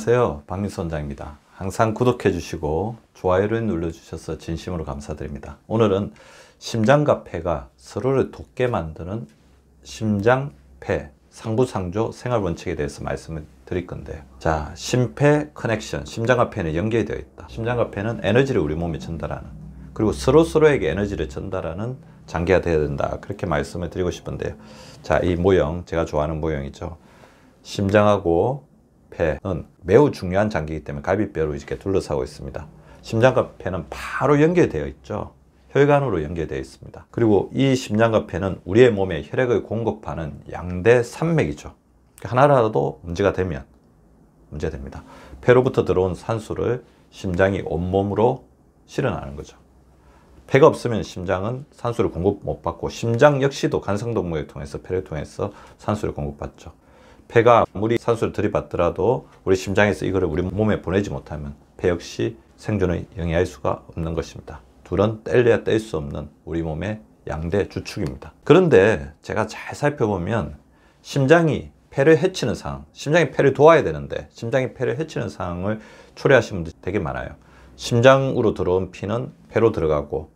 안녕하세요, 박민수 원장입니다. 항상 구독해 주시고 좋아요를 눌러 주셔서 진심으로 감사드립니다. 오늘은 심장과 폐가 서로를 돋게 만드는 심장폐 상부상조 생활원칙에 대해서 말씀을 드릴 건데요. 자, 심폐 커넥션, 심장과 폐는 연결이 되어 있다. 심장과 폐는 에너지를 우리 몸에 전달하는, 그리고 서로에게 에너지를 전달하는 장기가 되어야 된다, 그렇게 말씀을 드리고 싶은데요. 자, 이 모형, 제가 좋아하는 모형이죠. 심장하고 폐는 매우 중요한 장기이기 때문에 갈비뼈로 이렇게 둘러싸고 있습니다. 심장과 폐는 바로 연결되어 있죠. 혈관으로 연결되어 있습니다. 그리고 이 심장과 폐는 우리의 몸에 혈액을 공급하는 양대 산맥이죠. 하나라도 문제가 되면 문제됩니다. 폐로부터 들어온 산소를 심장이 온몸으로 실어나는 거죠. 폐가 없으면 심장은 산소를 공급 못 받고, 심장 역시도 간성동맥을 통해서 폐를 통해서 산소를 공급받죠. 폐가 아무리 산소를 들이받더라도 우리 심장에서 이거를 우리 몸에 보내지 못하면 폐 역시 생존을 영위할 수가 없는 것입니다. 둘은 뗄래야 뗄 수 없는 우리 몸의 양대 주축입니다. 그런데 제가 잘 살펴보면 심장이 폐를 해치는 상황, 심장이 폐를 도와야 되는데 심장이 폐를 해치는 상황을 초래하시는 분들이 되게 많아요. 심장으로 들어온 피는 폐로 들어가고,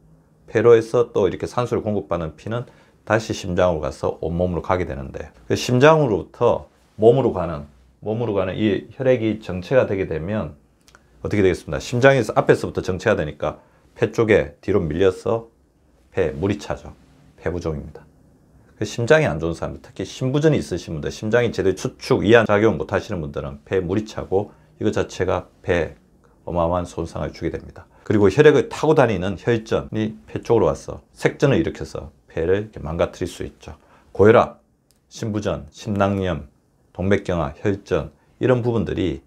폐로에서 또 이렇게 산소를 공급받는 피는 다시 심장으로 가서 온몸으로 가게 되는데, 심장으로부터 몸으로 가는 이 혈액이 정체가 되게 되면 어떻게 되겠습니다. 심장에서 앞에서부터 정체가 되니까 폐 쪽에 뒤로 밀려서 폐에 물이 차죠. 폐부종입니다. 심장이 안 좋은 사람들, 특히 심부전이 있으신 분들, 심장이 제대로 추축, 이완 작용 못 하시는 분들은 폐에 물이 차고, 이것 자체가 폐에 어마어마한 손상을 주게 됩니다. 그리고 혈액을 타고 다니는 혈전이 폐 쪽으로 와서 색전을 일으켜서 폐를 이렇게 망가뜨릴 수 있죠. 고혈압, 심부전, 심낭염, 동맥경화, 혈전, 이런 부분들이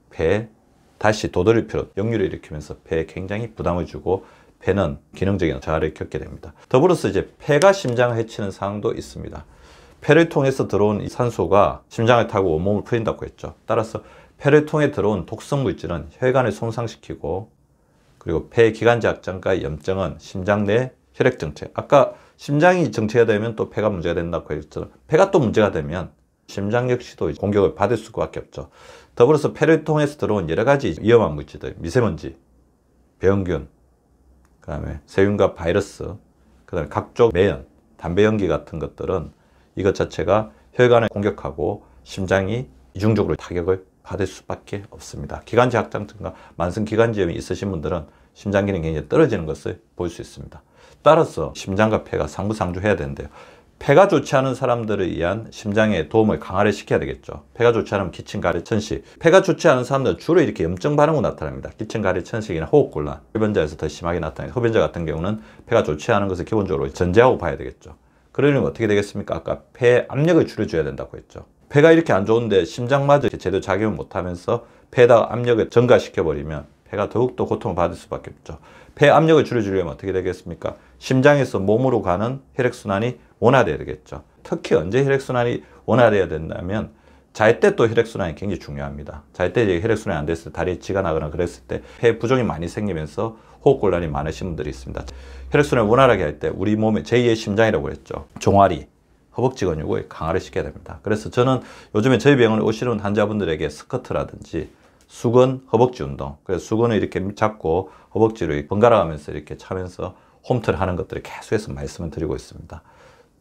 폐에 다시 도돌이 필요, 역류를 일으키면서 폐에 굉장히 부담을 주고 폐는 기능적인 저하를 겪게 됩니다. 더불어서 이제 폐가 심장을 해치는 상황도 있습니다. 폐를 통해서 들어온 이 산소가 심장을 타고 온몸을 풀린다고 했죠. 따라서 폐를 통해 들어온 독성 물질은 혈관을 손상시키고, 그리고 폐 기관지 확장과 염증은 심장 내 혈액 정체, 아까 심장이 정체가 되면 또 폐가 문제가 된다고 했죠. 폐가 또 문제가 되면 심장 역시도 공격을 받을 수밖에 없죠. 더불어서 폐를 통해서 들어온 여러 가지 위험한 물질들, 미세먼지, 병균, 그 다음에 세균과 바이러스, 그 다음에 각종 매연, 담배 연기 같은 것들은 이것 자체가 혈관을 공격하고 심장이 이중적으로 타격을 받을 수밖에 없습니다. 기관지 확장증과 만성 기관지염이 있으신 분들은 심장 기능이 굉장히 떨어지는 것을 볼 수 있습니다. 따라서 심장과 폐가 상부상조해야 되는데요. 폐가 좋지 않은 사람들을 위한 심장의 도움을 강화를 시켜야 되겠죠. 폐가 좋지 않으면 기침가래 천식. 폐가 좋지 않은 사람들은 주로 이렇게 염증 반응으로 나타납니다. 기침가래 천식이나 호흡곤란, 흡연자에서 더 심하게 나타나요. 흡연자 같은 경우는 폐가 좋지 않은 것을 기본적으로 전제하고 봐야 되겠죠. 그러려면 어떻게 되겠습니까? 아까 폐 압력을 줄여줘야 된다고 했죠. 폐가 이렇게 안 좋은데 심장마저 제대로 작용을 못하면서 폐에다가 압력을 증가시켜버리면 폐가 더욱더 고통을 받을 수밖에 없죠. 폐 압력을 줄여주려면 어떻게 되겠습니까? 심장에서 몸으로 가는 혈액순환이 원활해야 되겠죠. 특히 언제 혈액순환이 원활해야 된다면 잘 때 또 혈액순환이 굉장히 중요합니다. 잘 때 혈액순환이 안 됐을 때 다리에 쥐가 나거나 그랬을 때 폐 부종이 많이 생기면서 호흡곤란이 많으신 분들이 있습니다. 혈액순환을 원활하게 할 때 우리 몸의 제2의 심장이라고 했죠. 종아리, 허벅지 근육을 강화를 시켜야 됩니다. 그래서 저는 요즘에 저희 병원에 오시는 환자분들에게 스쿼트라든지 수근, 허벅지 운동, 그래서 수근을 이렇게 잡고 허벅지를 번갈아 가면서 이렇게 차면서 홈트를 하는 것들을 계속해서 말씀을 드리고 있습니다.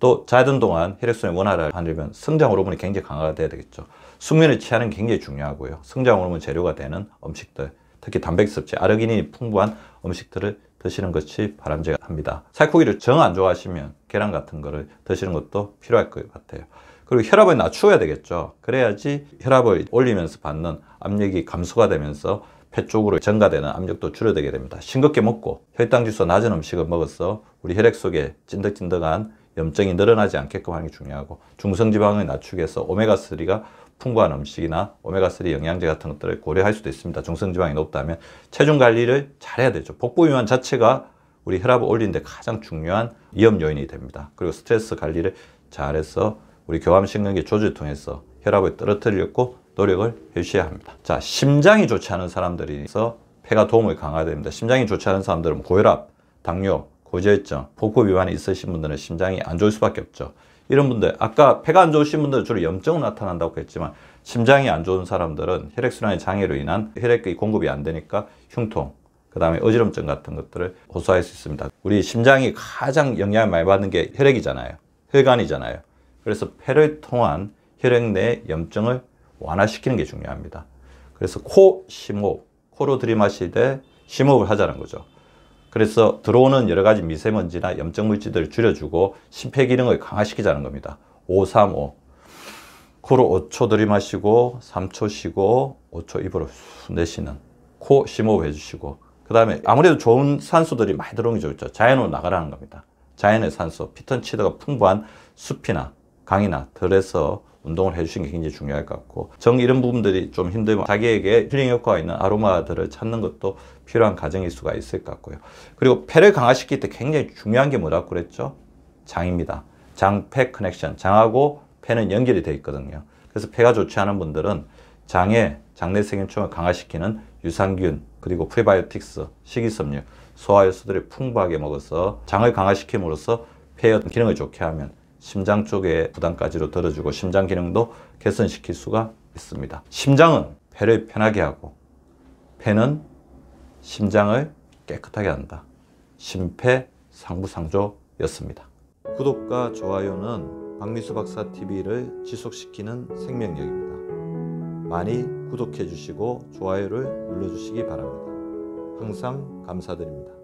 또 자던 동안 혈액순환이 원활하려면 성장 호르몬이 굉장히 강화가 돼야 되겠죠. 숙면을 취하는 게 굉장히 중요하고요. 성장 호르몬 재료가 되는 음식들, 특히 단백질섭취, 아르기닌이 풍부한 음식들을 드시는 것이 바람직합니다. 살코기를 정 안 좋아하시면 계란 같은 거를 드시는 것도 필요할 것 같아요. 그리고 혈압을 낮춰야 되겠죠. 그래야지 혈압을 올리면서 받는 압력이 감소가 되면서 폐 쪽으로 전가되는 압력도 줄어들게 됩니다. 싱겁게 먹고 혈당 지수가 낮은 음식을 먹어서 우리 혈액 속에 찐득찐득한 염증이 늘어나지 않게끔 하는 게 중요하고, 중성지방을 낮추기 위해서 오메가3가 풍부한 음식이나 오메가3 영양제 같은 것들을 고려할 수도 있습니다. 중성지방이 높다면 체중 관리를 잘해야 되죠. 복부 비만 자체가 우리 혈압을 올리는 데 가장 중요한 위험 요인이 됩니다. 그리고 스트레스 관리를 잘해서 우리 교감신경계 조절을 통해서 혈압을 떨어뜨리려고 노력을 해주셔야 합니다. 자, 심장이 좋지 않은 사람들이서 폐가 도움을 강화해야 됩니다. 심장이 좋지 않은 사람들은 고혈압, 당뇨, 고지혈증, 복부 비만이 있으신 분들은 심장이 안 좋을 수밖에 없죠. 이런 분들, 아까 폐가 안 좋으신 분들은 주로 염증은 나타난다고 했지만 심장이 안 좋은 사람들은 혈액순환의 장애로 인한 혈액이 공급이 안 되니까 흉통, 그 다음에 어지럼증 같은 것들을 호소할 수 있습니다. 우리 심장이 가장 영향을 많이 받는 게 혈액이잖아요. 혈관이잖아요. 그래서 폐를 통한 혈액 내 염증을 완화시키는 게 중요합니다. 그래서 코 심호흡, 코로 들이마실 때 심호흡을 하자는 거죠. 그래서 들어오는 여러 가지 미세먼지나 염증 물질들을 줄여주고 심폐기능을 강화시키자는 겁니다. 535. 코로 5초 들이마시고 3초 쉬고 5초 입으로 후 내쉬는 코 심호흡 해주시고, 그 다음에 아무래도 좋은 산소들이 많이 들어오는 게 좋죠. 자연으로 나가라는 겁니다. 자연의 산소, 피톤치드가 풍부한 숲이나 강이나 들에서 운동을 해주시는 게 굉장히 중요할 것 같고, 이런 부분들이 좀 힘들면 자기에게 힐링 효과가 있는 아로마들을 찾는 것도 필요한 과정일 수가 있을 것 같고요. 그리고 폐를 강화시킬 때 굉장히 중요한 게 뭐라고 그랬죠? 장입니다. 장, 폐 커넥션. 장하고 폐는 연결이 되어 있거든요. 그래서 폐가 좋지 않은 분들은 장에 장내 세균총을 강화시키는 유산균, 그리고 프리바이오틱스, 식이섬유, 소화효소들을 풍부하게 먹어서 장을 강화시킴으로써 폐의 기능을 좋게 하면 심장 쪽에 부담까지도 덜어주고 심장 기능도 개선시킬 수가 있습니다. 심장은 폐를 편하게 하고 폐는 심장을 깨끗하게 한다. 심폐상부상조였습니다. 구독과 좋아요는 박미수 박사 TV를 지속시키는 생명력입니다. 많이 구독해 주시고 좋아요를 눌러 주시기 바랍니다. 항상 감사드립니다.